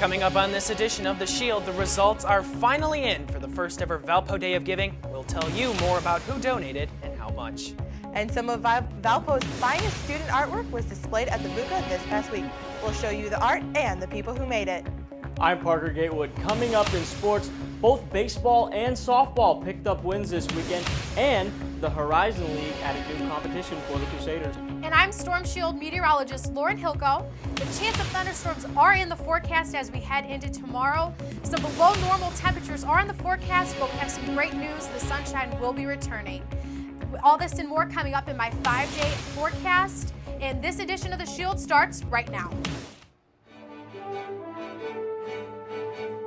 Coming up on this edition of The Shield, the results are finally in for the first ever Valpo Day of Giving. We'll tell you more about who donated and how much. And some of Valpo's finest student artwork was displayed at the VUCA this past week. We'll show you the art and the people who made it. I'm Parker Gatewood. Coming up in sports, both baseball and softball picked up wins this weekend, and the Horizon League added new competition for the Crusaders. And I'm Storm Shield meteorologist Hilko. The chance of thunderstorms are in the forecast as we head into tomorrow. Some below normal temperatures are in the forecast, but we have some great news. The sunshine will be returning. All this and more coming up in my 5-day forecast. And this edition of The Shield starts right now.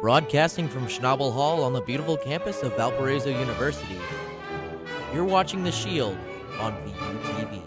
Broadcasting from Schnabel Hall on the beautiful campus of Valparaiso University, you're watching The Shield on VUTV.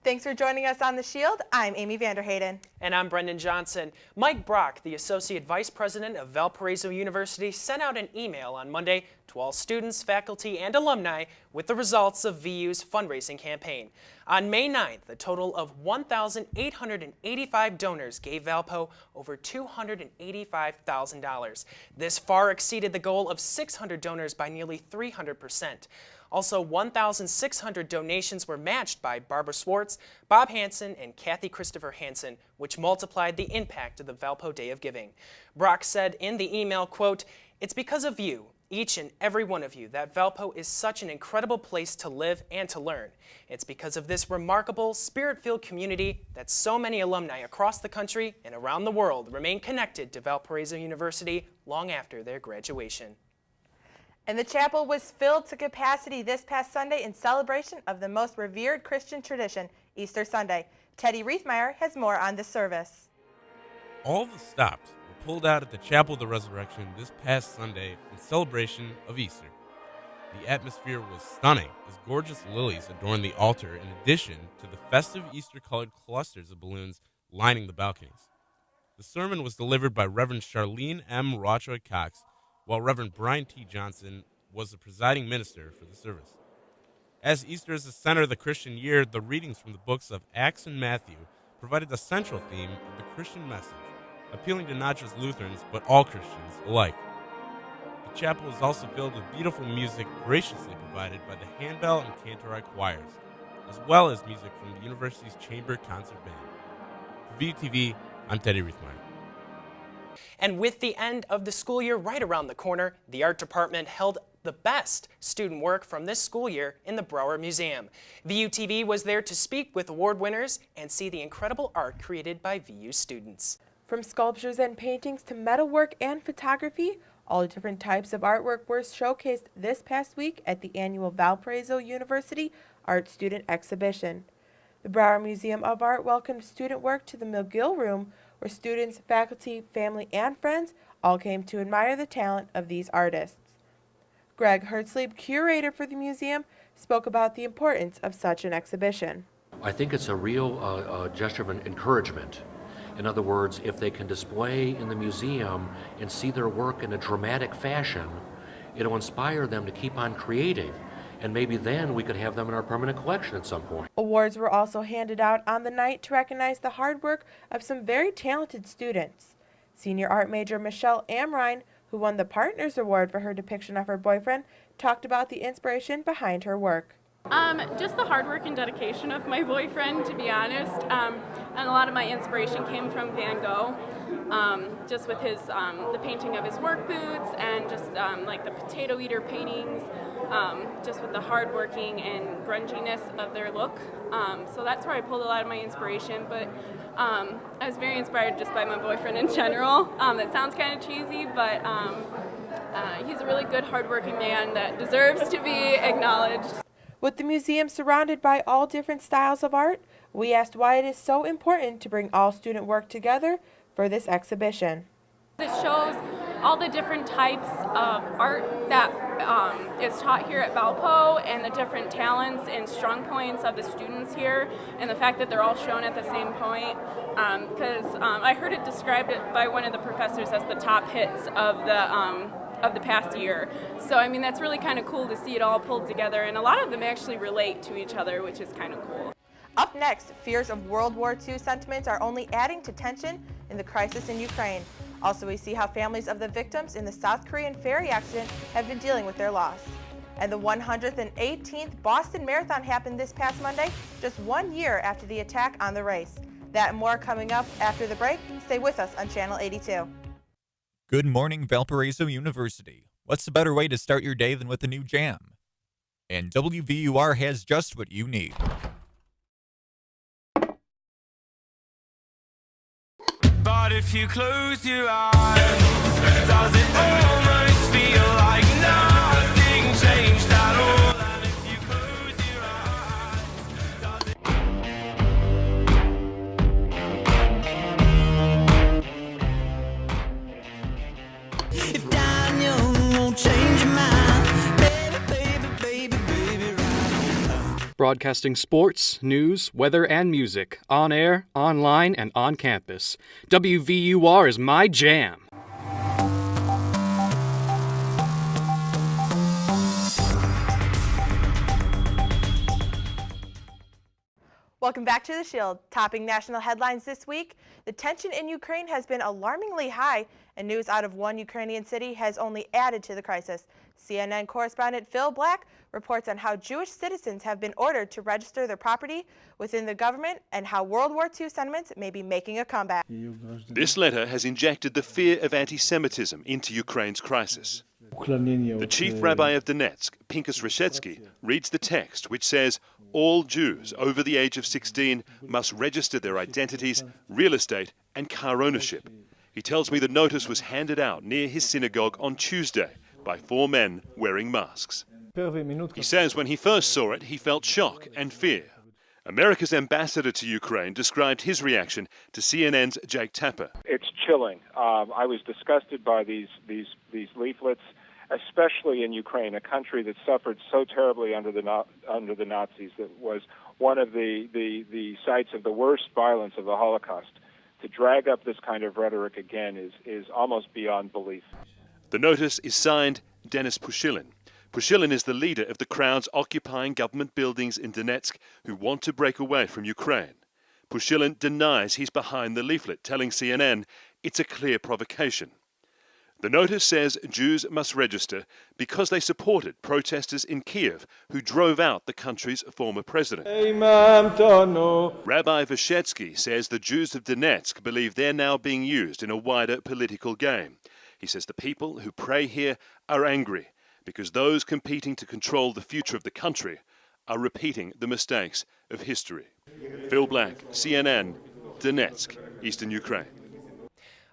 Thanks for joining us on The Shield. I'm Aimee Heyden. And I'm Brendan Johnson. Mike Brock, the Associate Vice President of Valparaiso University, sent out an email on Monday to all students, faculty, and alumni with the results of VU's fundraising campaign. On May 9th, a total of 1,885 donors gave Valpo over $285,000. This far exceeded the goal of 600 donors by nearly 300%. Also, 1,600 donations were matched by Barbara Swartz, Bob Hansen, and Kathy Christopher Hansen, which multiplied the impact of the Valpo Day of Giving. Brock said in the email, quote, "It's because of you, each and every one of you, that Valpo is such an incredible place to live and to learn. It's because of this remarkable, spirit-filled community that so many alumni across the country and around the world remain connected to Valparaiso University long after their graduation." And the chapel was filled to capacity this past Sunday in celebration of the most revered Christian tradition, Easter Sunday. Teddy Reithmeyer has more on this service. All the stops were pulled out at the Chapel of the Resurrection this past Sunday in celebration of Easter. The atmosphere was stunning as gorgeous lilies adorned the altar in addition to the festive Easter-colored clusters of balloons lining the balconies. The sermon was delivered by Reverend Charlene M. Rochoy-Cox, while Reverend Brian T. Johnson was the presiding minister for the service. As Easter is the center of the Christian year, the readings from the books of Acts and Matthew provided the central theme of the Christian message, appealing to not just Lutherans, but all Christians alike. The chapel is also filled with beautiful music graciously provided by the handbell and cantori choirs, as well as music from the university's chamber concert band. For VUTV, I'm Teddy Reithmeyer. And with the end of the school year right around the corner, the art department held the best student work from this school year in the Brower Museum. VUTV was there to speak with award winners and see the incredible art created by VU students. From sculptures and paintings to metalwork and photography, all different types of artwork were showcased this past week at the annual Valparaiso University Art Student Exhibition. The Brower Museum of Art welcomed student work to the McGill Room, where students, faculty, family, and friends all came to admire the talent of these artists. Greg Hertzlieb, curator for the museum, spoke about the importance of such an exhibition. I think it's a real gesture of encouragement. In other words, if they can display in the museum and see their work in a dramatic fashion, it'll inspire them to keep on creating. And maybe then we could have them in our permanent collection at some point. Awards were also handed out on the night to recognize the hard work of some very talented students. Senior art major Michelle Amrine, who won the Partners Award for her depiction of her boyfriend, talked about the inspiration behind her work. Just the hard work and dedication of my boyfriend, to be honest. And a lot of my inspiration came from Van Gogh, just with his the painting of his work boots and just like the potato eater paintings, just with the hard-working and grunginess of their look. So that's where I pulled a lot of my inspiration. But I was very inspired just by my boyfriend in general. That sounds kind of cheesy, but he's a really good, hard-working man that deserves to be acknowledged. With the museum surrounded by all different styles of art, we asked why it is so important to bring all student work together for this exhibition. It shows all the different types of art that is taught here at Valpo and the different talents and strong points of the students here, and the fact that they're all shown at the same point. Because I heard it described by one of the professors as the top hits of the past year. So I mean, that's really kind of cool to see it all pulled together, and a lot of them actually relate to each other, which is kind of cool. Up next, fears of World War II sentiments are only adding to tension in the crisis in Ukraine. Also, we see how families of the victims in the South Korean ferry accident have been dealing with their loss. And the 118th Boston Marathon happened this past Monday, just 1 year after the attack on the race. That and more coming up after the break. Stay with us on Channel 82. Good morning, Valparaiso University. What's a better way to start your day than with a new jam? And WVUR has just what you need. But if you close your eyes, does it almost feel like nothing changed at all? And if you close your eyes, does it... If Daniel won't change your mind, baby, right. Broadcasting sports, news, weather, and music on air, online, and on campus. WVUR is my jam. Welcome back to The Shield. Topping national headlines this week, the tension in Ukraine has been alarmingly high, and news out of one Ukrainian city has only added to the crisis. CNN correspondent Phil Black reports on how Jewish citizens have been ordered to register their property within the government and how World War II sentiments may be making a comeback. This letter has injected the fear of anti-Semitism into Ukraine's crisis. The chief rabbi of Donetsk, Pinkas Reshetsky, reads the text which says all Jews over the age of 16 must register their identities, real estate and car ownership. He tells me the notice was handed out near his synagogue on Tuesday by 4 men wearing masks. He says when he first saw it, he felt shock and fear. America's ambassador to Ukraine described his reaction to CNN's Jake Tapper. It's chilling. I was disgusted by these leaflets, especially in Ukraine, a country that suffered so terribly under the Nazis, that was one of the sites of the worst violence of the Holocaust. To drag up this kind of rhetoric again is almost beyond belief. The notice is signed Denis Pushilin. Pushilin is the leader of the crowds occupying government buildings in Donetsk who want to break away from Ukraine. Pushilin denies he's behind the leaflet, telling CNN it's a clear provocation. The notice says Jews must register because they supported protesters in Kiev who drove out the country's former president. Rabbi Veshetsky says the Jews of Donetsk believe they're now being used in a wider political game. He says the people who pray here are angry because those competing to control the future of the country are repeating the mistakes of history. Phil Black, CNN, Donetsk, Eastern Ukraine.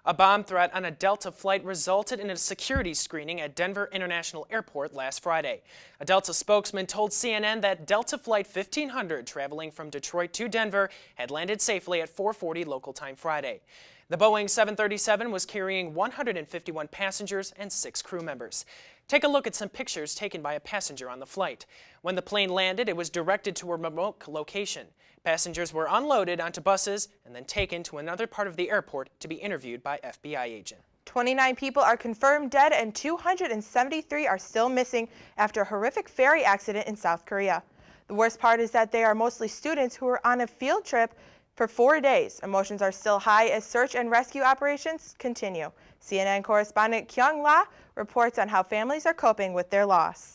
A bomb threat on a Delta flight resulted in a security screening at Denver International Airport last Friday. A Delta spokesman told CNN that Delta Flight 1500 traveling from Detroit to Denver had landed safely at 4:40 local time Friday. The Boeing 737 was carrying 151 passengers and 6 crew members. Take a look at some pictures taken by a passenger on the flight. When the plane landed, it was directed to a remote location. Passengers were unloaded onto buses and then taken to another part of the airport to be interviewed by FBI agent. 29 people are confirmed dead and 273 are still missing after a horrific ferry accident in South Korea. The worst part is that they are mostly students who were on a field trip for 4 days. Emotions are still high as search and rescue operations continue. CNN correspondent Kyung La reports on how families are coping with their loss.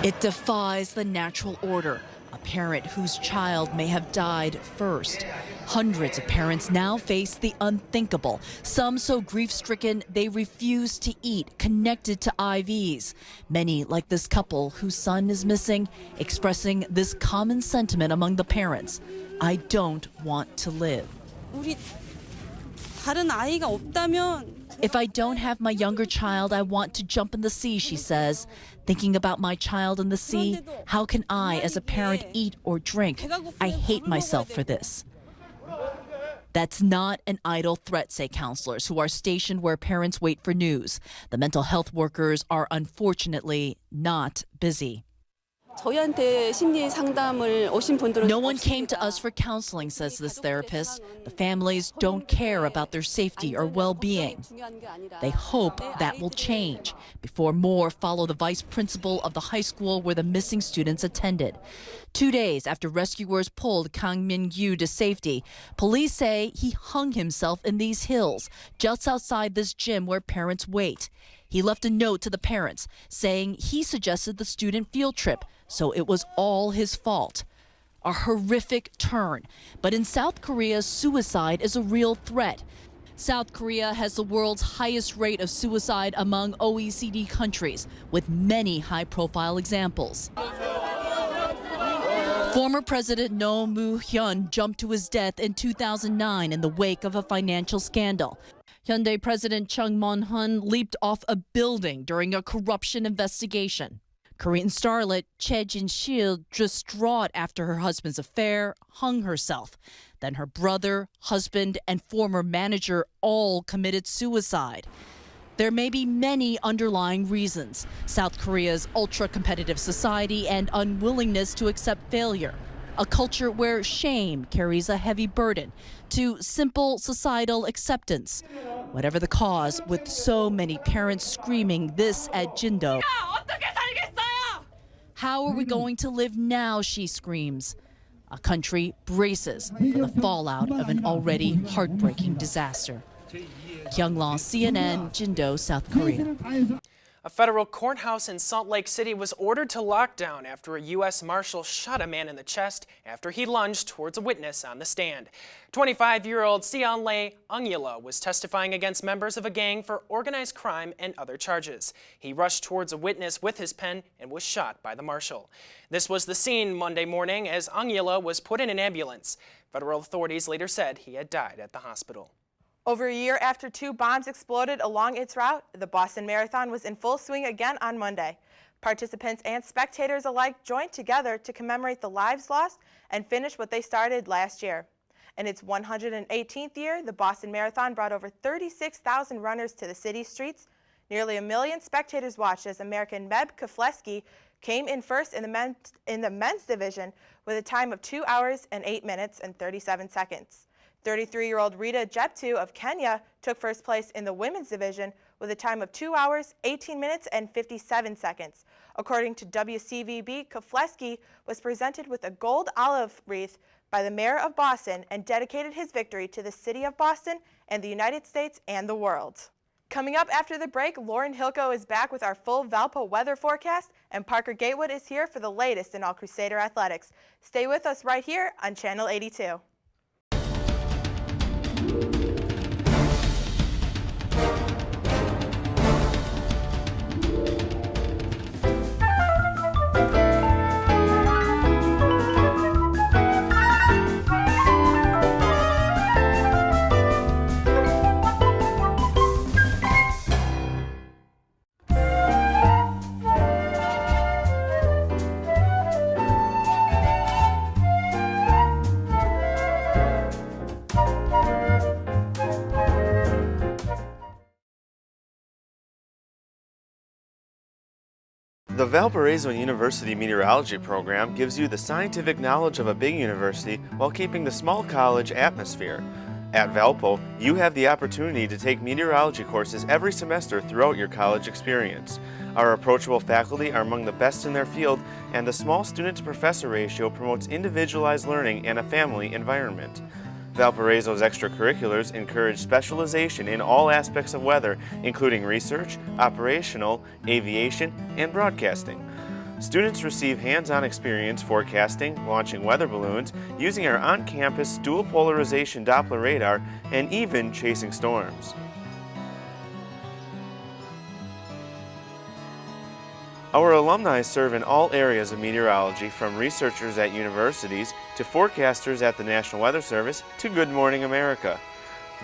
It defies the natural order. A parent whose child may have died first. Hundreds of parents now face the unthinkable. Some so grief-stricken they refuse to eat, connected to IVs. Many, like this couple whose son is missing, expressing this common sentiment among the parents. I don't want to live. If I don't have my younger child, I want to jump in the sea, she says. Thinking about my child in the sea, how can I, as a parent, eat or drink? I hate myself for this. That's not an idle threat, say counselors who are stationed where parents wait for news. The mental health workers are unfortunately not busy. No one came to us for counseling, says this therapist. The families don't care about their safety or well-being. They hope that will change. Before more, follow the vice principal of the high school where the missing students attended. 2 days after rescuers pulled Kang Min-gyu to safety, police say he hung himself in these hills, just outside this gym where parents wait. He left a note to the parents saying he suggested the student field trip, so it was all his fault. A horrific turn. But in South Korea, suicide is a real threat. South Korea has the world's highest rate of suicide among OECD countries, with many high-profile examples. Former President Roh Moo-hyun jumped to his death in 2009 in the wake of a financial scandal. Hyundai President Chung Mon-hun leaped off a building during a corruption investigation. Korean starlet Choi Jin-sil, distraught after her husband's affair, hung herself. Then her brother, husband, and former manager all committed suicide. There may be many underlying reasons: South Korea's ultra-competitive society and unwillingness to accept failure, a culture where shame carries a heavy burden, to simple societal acceptance. Whatever the cause, with so many parents screaming this at Jindo. How are we going to live now, she screams. A country braces for the fallout of an already heartbreaking disaster. Kyung-Law, CNN, Jindo, South Korea. A federal courthouse in Salt Lake City was ordered to lockdown after a U.S. Marshal shot a man in the chest after he lunged towards a witness on the stand. 25-year-old Seonle Angila was testifying against members of a gang for organized crime and other charges. He rushed towards a witness with his pen and was shot by the marshal. This was the scene Monday morning as Angila was put in an ambulance. Federal authorities later said he had died at the hospital. Over a year after 2 bombs exploded along its route, the Boston Marathon was in full swing again on Monday. Participants and spectators alike joined together to commemorate the lives lost and finish what they started last year. In its 118th year, the Boston Marathon brought over 36,000 runners to the city's streets. Nearly 1 million spectators watched as American Meb Keflezighi came in first in the men's division with a time of 2 hours and 8 minutes and 37 seconds. 33-year-old Rita Jeptu of Kenya took first place in the women's division with a time of 2 hours, 18 minutes, and 57 seconds. According to WCVB, Keflezighi was presented with a gold olive wreath by the mayor of Boston and dedicated his victory to the city of Boston and the United States and the world. Coming up after the break, Lauren Hilko is back with our full Valpo weather forecast, and Parker Gatewood is here for the latest in all Crusader athletics. Stay with us right here on Channel 82. The Valparaiso University Meteorology program gives you the scientific knowledge of a big university while keeping the small college atmosphere. At Valpo, you have the opportunity to take meteorology courses every semester throughout your college experience. Our approachable faculty are among the best in their field, and the small student-to-professor ratio promotes individualized learning and a family environment. Valparaiso's extracurriculars encourage specialization in all aspects of weather, including research, operational, aviation, and broadcasting. Students receive hands-on experience forecasting, launching weather balloons, using our on-campus dual polarization Doppler radar, and even chasing storms. Our alumni serve in all areas of meteorology, from researchers at universities to forecasters at the National Weather Service to Good Morning America.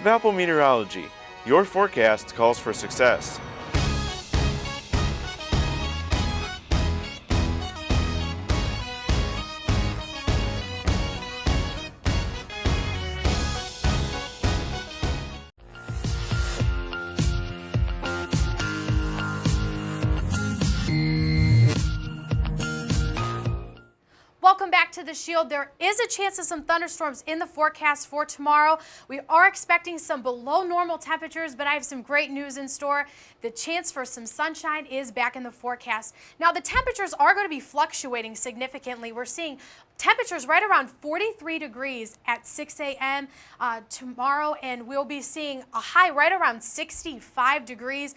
Valpo Meteorology, your forecast calls for success. back to the Shield. There is a chance of some thunderstorms in the forecast for tomorrow. We are expecting some below normal temperatures, but I have some great news in store. The chance for some sunshine is back in the forecast. Now, the temperatures are going to be fluctuating significantly. We're seeing temperatures right around 43 degrees at 6 a.m. Tomorrow, and we'll be seeing a high right around 65 degrees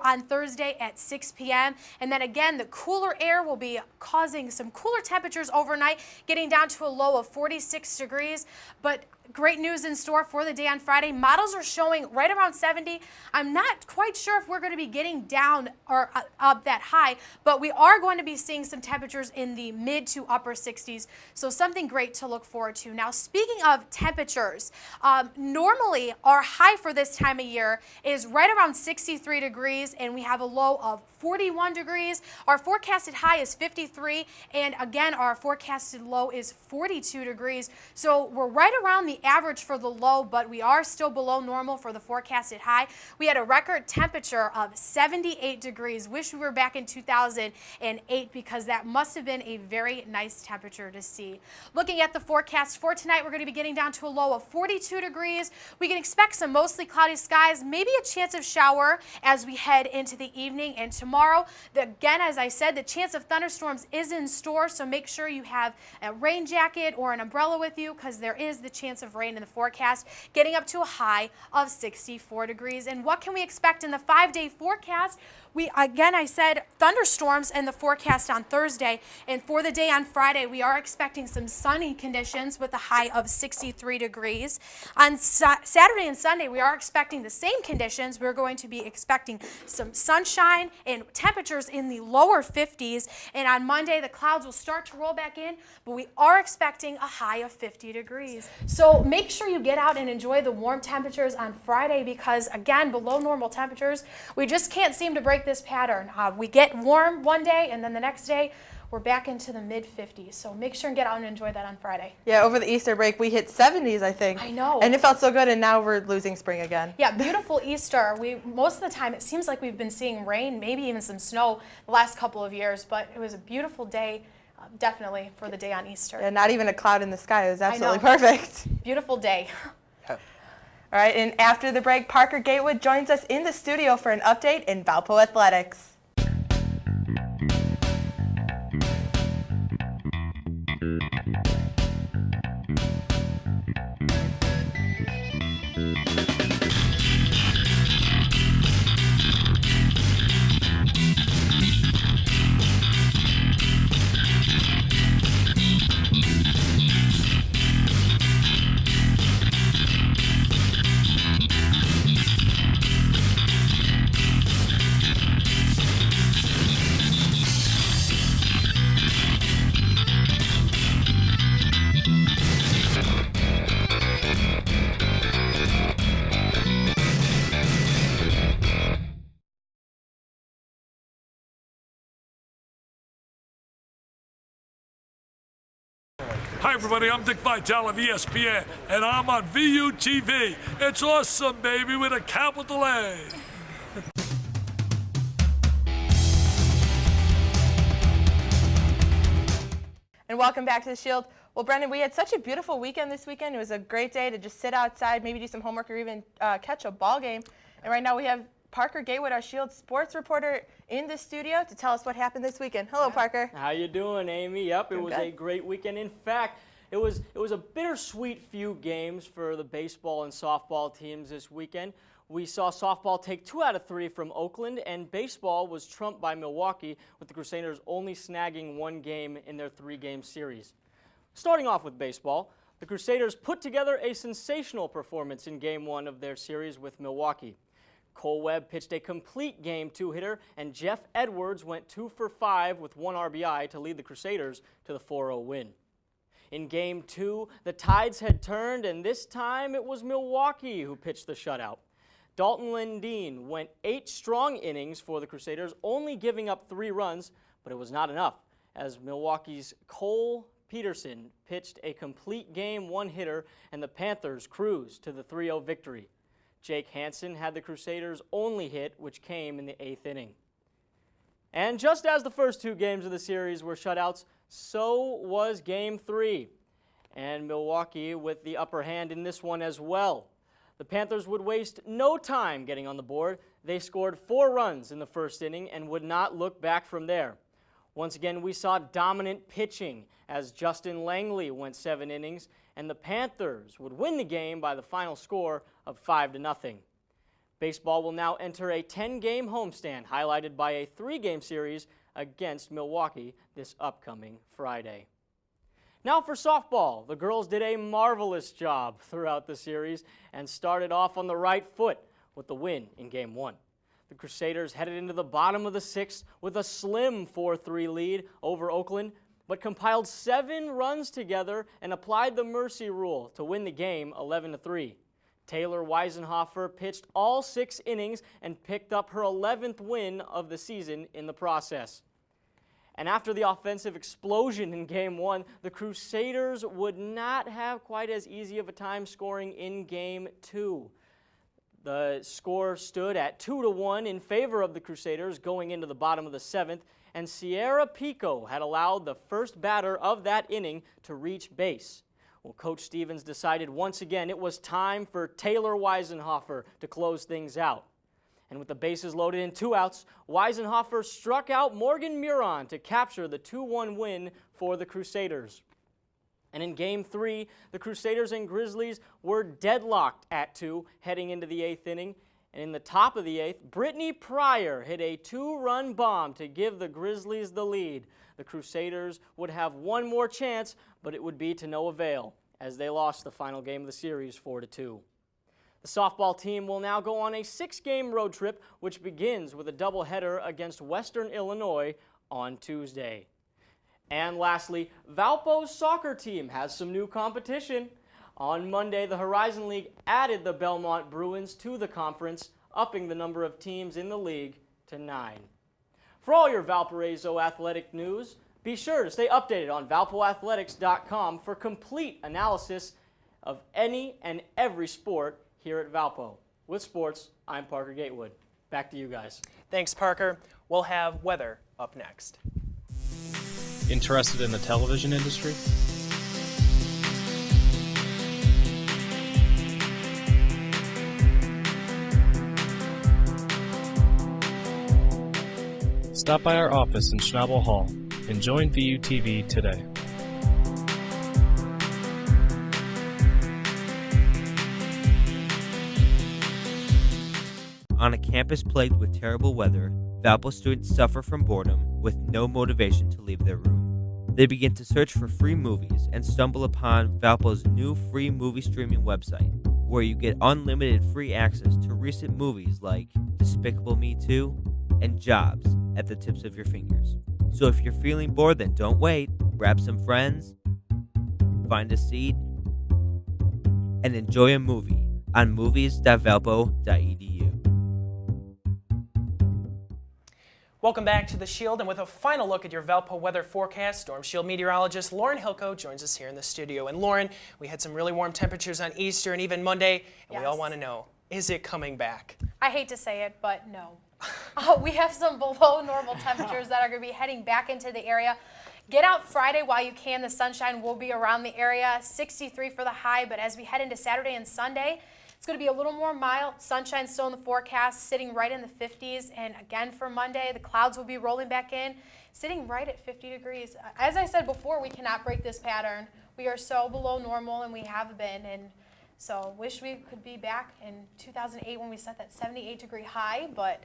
on Thursday at 6 p.m. And then again, the cooler air will be causing some cooler temperatures overnight, getting down to a low of 46 degrees. But great news in store for the day on Friday. Models are showing right around 70. I'm not quite sure if we're going to be getting down or up that high, but we are going to be seeing some temperatures in the mid to upper 60s. So something great to look forward to. Now, speaking of temperatures, normally our high for this time of year is right around 63 degrees, and we have a low of 41 degrees. Our forecasted high is 53, and again, our forecasted low is 42 degrees. So we're right around the average for the low, but we are still below normal for the forecasted high. We had a record temperature of 78 degrees. Wish we were back in 2008 because that must have been a very nice temperature to see. Looking at the forecast for tonight, we're going to be getting down to a low of 42 degrees. We can expect some mostly cloudy skies, maybe a chance of shower as we head into the evening. And tomorrow, again, as I said, the chance of thunderstorms is in store, so make sure you have a rain jacket or an umbrella with you because there is the chance of rain in the forecast, getting up to a high of 64 degrees. And what can we expect in the 5-day forecast? I said thunderstorms in the forecast on Thursday, and for the day on Friday, we are expecting some sunny conditions with a high of 63 degrees. On Saturday and Sunday, we are expecting the same conditions. We're going to be expecting some sunshine and temperatures in the lower 50s, and on Monday, the clouds will start to roll back in, but we are expecting a high of 50 degrees. So make sure you get out and enjoy the warm temperatures on Friday because, again, below normal temperatures, we just can't seem to break this pattern. We get warm one day, and then the next day, we're back into the mid-50s. So make sure and get out and enjoy that on Friday. Yeah, over the Easter break, we hit 70s, I think. I know. And it felt so good, and now we're losing spring again. Yeah, beautiful Easter. Most of the time, it seems like we've been seeing rain, maybe even some snow the last couple of years, but it was a beautiful day, definitely, for the day on Easter. Yeah, not even a cloud in the sky. It was absolutely perfect. Beautiful day. All right, and after the break, Parker Gatewood joins us in the studio for an update in Valpo Athletics. Hi everybody, I'm Dick Vitale of ESPN, and I'm on VUTV. It's awesome, baby, with a capital A. And welcome back to the Shield. Well, Brendan, we had such a beautiful weekend this weekend. It was a great day to just sit outside, maybe do some homework, or even catch a ball game. And right now we have Parker Gatewood, our Shield sports reporter, in the studio to tell us what happened this weekend. Hello, Parker. How you doing, Amy? Yep, it was good. a great weekend. In fact, it was a bittersweet few games for the baseball and softball teams this weekend. We saw softball take 2 out of 3 from Oakland, and baseball was trumped by Milwaukee, with the Crusaders only snagging 1 game in their 3-game series. Starting off with baseball, the Crusaders put together a sensational performance in Game 1 of their series with Milwaukee. Cole Webb pitched a complete Game 2 hitter, and Jeff Edwards went 2 for 5 with 1 RBI to lead the Crusaders to the 4-0 win. In Game 2, the tides had turned, and this time it was Milwaukee who pitched the shutout. Dalton Lindeen went 8 strong innings for the Crusaders, only giving up 3 runs, but it was not enough, as Milwaukee's Cole Peterson pitched a complete Game 1 hitter, and the Panthers cruised to the 3-0 victory. Jake Hansen had the Crusaders' only hit, which came in the 8th inning. And just as the first two games of the series were shutouts, so was Game 3. And Milwaukee with the upper hand in this one as well. The Panthers would waste no time getting on the board. They scored 4 runs in the first inning and would not look back from there. Once again, we saw dominant pitching as Justin Langley went 7 innings, and the Panthers would win the game by the final score of 5-0. Baseball will now enter a 10-game homestand, highlighted by a 3-game series against Milwaukee this upcoming Friday. Now for softball, the girls did a marvelous job throughout the series and started off on the right foot with the win in Game 1. The Crusaders headed into the bottom of the 6th with a slim 4-3 lead over Oakland, but compiled 7 runs together and applied the mercy rule to win the game 11-3. Taylor Weisenhofer pitched all 6 innings and picked up her 11th win of the season in the process. And after the offensive explosion in Game 1, the Crusaders would not have quite as easy of a time scoring in Game 2. The score stood at 2-1 in favor of the Crusaders going into the bottom of the 7th, and Sierra Pico had allowed the first batter of that inning to reach base. Well, Coach Stevens decided once again it was time for Taylor Weisenhofer to close things out. And with the bases loaded and 2 outs, Weisenhofer struck out Morgan Muron to capture the 2-1 win for the Crusaders. And in Game 3, the Crusaders and Grizzlies were deadlocked at 2 heading into the 8th inning. And in the top of the 8th, Brittany Pryor hit a 2-run bomb to give the Grizzlies the lead. The Crusaders would have one more chance, but it would be to no avail, as they lost the final game of the series 4-2. The softball team will now go on a 6-game road trip, which begins with a doubleheader against Western Illinois on Tuesday. And lastly, Valpo's soccer team has some new competition. On Monday, the Horizon League added the Belmont Bruins to the conference, upping the number of teams in the league to 9. For all your Valparaiso athletic news, be sure to stay updated on valpoathletics.com for complete analysis of any and every sport here at Valpo. With sports, I'm Parker Gatewood. Back to you guys. Thanks, Parker. We'll have weather up next. Interested in the television industry? Stop by our office in Schnabel Hall and join VUTV today. On a campus plagued with terrible weather, Valpo students suffer from boredom with no motivation to leave their room. They begin to search for free movies and stumble upon Valpo's new free movie streaming website, where you get unlimited free access to recent movies like Despicable Me 2 and Jobs at the tips of your fingers. So if you're feeling bored, then don't wait. Grab some friends, find a seat, and enjoy a movie on movies.valpo.edu. Welcome back to The Shield, and with a final look at your Valpo weather forecast, Storm Shield meteorologist Lauren Hilko joins us here in the studio. And Lauren, we had some really warm temperatures on Easter and even Monday, and we all want to know, is it coming back? I hate to say it, but no. We have some below normal temperatures that are going to be heading back into the area. Get out Friday while you can. The sunshine will be around the area. 63 for the high, but as we head into Saturday and Sunday, it's going to be a little more mild. Sunshine still in the forecast, sitting right in the 50s. And again for Monday, the clouds will be rolling back in, sitting right at 50 degrees. As I said before, we cannot break this pattern. We are so below normal, and we have been. And so wish we could be back in 2008 when we set that 78-degree high, but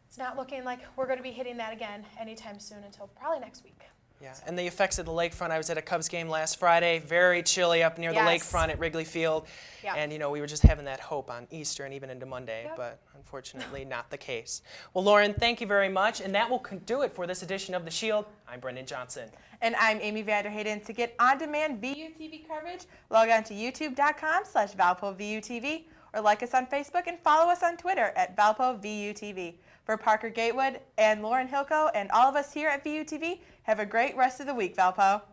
it's not looking like we're going to be hitting that again anytime soon until probably next week. Yeah, and the effects of the lakefront. I was at a Cubs game last Friday, very chilly up near the lakefront at Wrigley Field. Yeah. And, you know, we were just having that hope on Easter and even into Monday, but unfortunately not the case. Well, Lauren, thank you very much, and that will do it for this edition of The Shield. I'm Brendan Johnson. And I'm Aimee Heyden. To get on-demand VUTV coverage, log on to youtube.com/ValpoVUTV or like us on Facebook and follow us on Twitter at ValpoVUTV. For Parker Gatewood and Lauren Hilko and all of us here at VUTV, have a great rest of the week, Valpo.